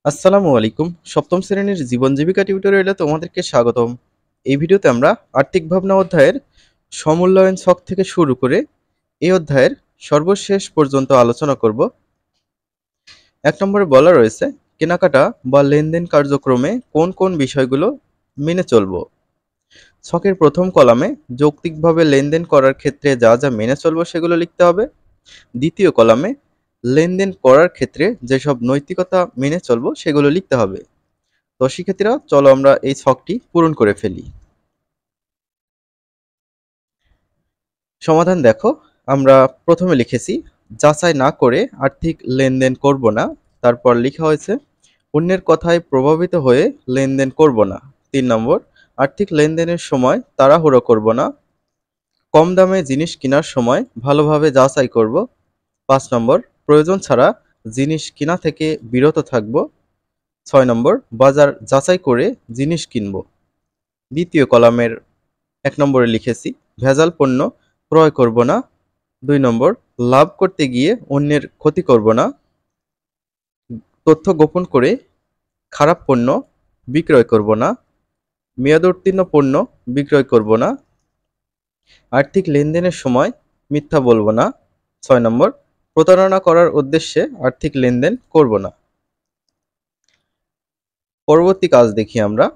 আসসালামু আলাইকুম। সপ্তম শ্রেণীর জীবন জীবিকা টিউটোরিয়ালে তোমাদেরকে স্বাগতম। এই ভিডিওতে আমরা আর্থিক ভাবনা অধ্যায়ের সমূল্যায়ন ছক থেকে শুরু করে এই অধ্যায়ের সর্বশেষ পর্যন্ত আলোচনা করব। ১ নম্বরে বলা রয়েছে কেনাকাটা বা লেনদেন কার্যক্রমে কোন কোন বিষয়গুলো মেনে চলব। ছকের প্রথম কলামে যৌক্তিকভাবে লেনদেন করার ক্ষেত্রে যা যা মেনে চলব সেগুলো লিখতে হবে। দ্বিতীয় কলামে লেনদেন করার ক্ষেত্রে যেসব নৈতিকতা মেনে চলব সেগুলো লিখতে হবে। তো শিক্ষার্থীরা চলো আমরা এই ছকটি পূরণ করে ফেলি। সমাধান দেখো, আমরা প্রথমে লিখেছি যাচাই না করে আর্থিক লেনদেন করব না। তারপর লেখা হয়েছে অন্যের কথায় প্রভাবিত হয়ে লেনদেন করব না। ৩ নম্বর, আর্থিক লেনদেনের সময় তাড়াহুড়ো করব না। কম দামে জিনিস কেনার সময় ভালোভাবে যাচাই করব। ৫ নম্বর, প্রয়োজন ছাড়া জিনিস কেনা থেকে বিরত থাকব। ৬ নম্বর, বাজার যাচাই করে জিনিস কিনব। দ্বিতীয় কলামের ১ নম্বরে লিখেছি ভেজাল পণ্য ক্রয় করব না। ২ নম্বর, লাভ করতে গিয়ে অন্যের ক্ষতি করব না। তথ্য গোপন করে খারাপ পণ্য বিক্রয় করব না। মেয়াদোত্তীর্ণ পণ্য বিক্রয় করব না। আর্থিক লেনদেনের সময় মিথ্যা বলবো না। ৬ নম্বর, প্রতারণা করার উদ্দেশ্যে আর্থিক লেনদেন করব না। পরবর্তী কাজ দেখি আমরা।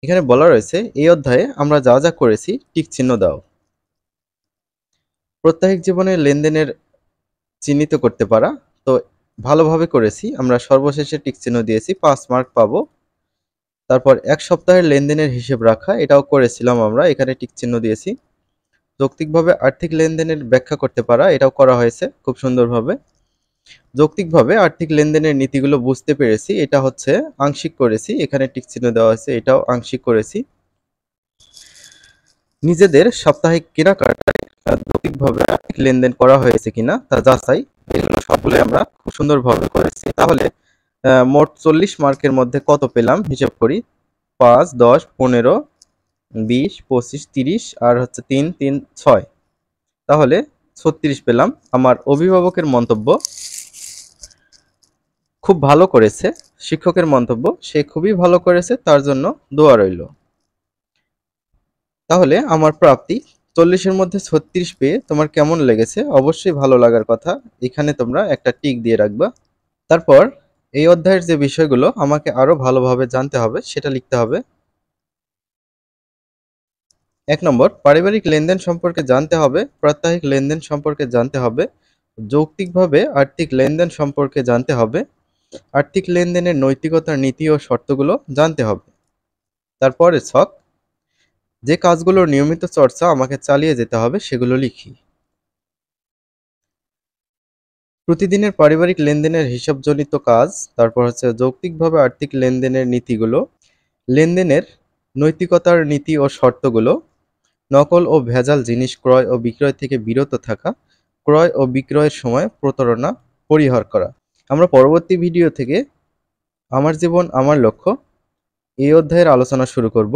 এখানে বলা রয়েছে এই অধ্যায়ে আমরা যা যা করেছি টিক চিহ্ন দাও। প্রত্যাহিক জীবনে লেনদেনের চিহ্নিত করতে পারা, তো ভালোভাবে করেছি, আমরা সর্বশেষে টিক চিহ্ন দিয়েছি, ৫ মার্ক পাবো। তারপর ১ সপ্তাহের লেনদেনের হিসেব রাখা, এটাও করেছিলাম আমরা, এখানে টিক চিহ্ন দিয়েছি। যৌক্তিকভাবে আর্থিক লেনদেনের ব্যাখ্যা করতে পারা, এটাও করা হয়েছে খুব সুন্দরভাবে। যৌক্তিকভাবে আর্থিক লেনদেনের নীতিগুলো বুঝতে পেরেছি, এটা হচ্ছে আংশিক করেছি, এখানে টিক চিহ্ন দেওয়া হয়েছে, এটাও আংশিক করেছি। নিজেদের সাপ্তাহিক কেনাকাটায় যৌক্তিকভাবে আর্থিক লেনদেন করা হয়েছে কিনা তা যাচাই, এগুলো সবগুলো আমরা খুব সুন্দরভাবে করেছি। তাহলে মোট ৪০ মার্কের মধ্যে কত পেলাম হিসাব করি। ৫, ১০, ১৫, ২০, ২৫, ৩০ আর হচ্ছে ৩, ৩, ৬, তাহলে ৩৬ পেলাম। আমার অভিভাবকের মন্তব্য খুব ভালো করেছে, শিক্ষকের মন্তব্য সে খুবই ভালো করেছে, তার জন্য দোয়া রইল। তাহলে আমার প্রাপ্তি ৪০-এর মধ্যে ৩৬ পেয়ে তোমার কেমন লেগেছে? অবশ্যই ভালো লাগার কথা। এখানে তোমরা একটা টিক দিয়ে রাখবা। তারপর এই অধ্যায়ের যে বিষয়গুলো আমাকে আরো ভালোভাবে জানতে হবে সেটা লিখতে হবে। ১ নম্বর, পারিবারিক লেনদেন সম্পর্কে জানতে হবে, প্রাত্যহিক লেনদেন সম্পর্কে জানতে হবে, যৌক্তিকভাবে আর্থিক লেনদেন সম্পর্কে জানতে হবে, আর্থিক লেনদেনের নৈতিকতার নীতি ও শর্তগুলো জানতে হবে। তারপরে ছক, যে কাজগুলোর নিয়মিত চর্চা আমাকে চালিয়ে যেতে হবে সেগুলো লিখি। প্রতিদিনের পারিবারিক লেনদেনের হিসাবজনিত কাজ, তারপর হচ্ছে যৌক্তিকভাবে আর্থিক লেনদেনের নীতিগুলো, লেনদেনের নৈতিকতার নীতি ও শর্তগুলো, নকল ও ভেজাল জিনিস ক্রয় ও বিক্রয় থেকে বিরত থাকা, ক্রয় ও বিক্রয়ের সময় প্রতারণা পরিহার করা। আমরা পরবর্তী ভিডিও থেকে আমার জীবন আমার লক্ষ্য এই অধ্যায়ের আলোচনা শুরু করব।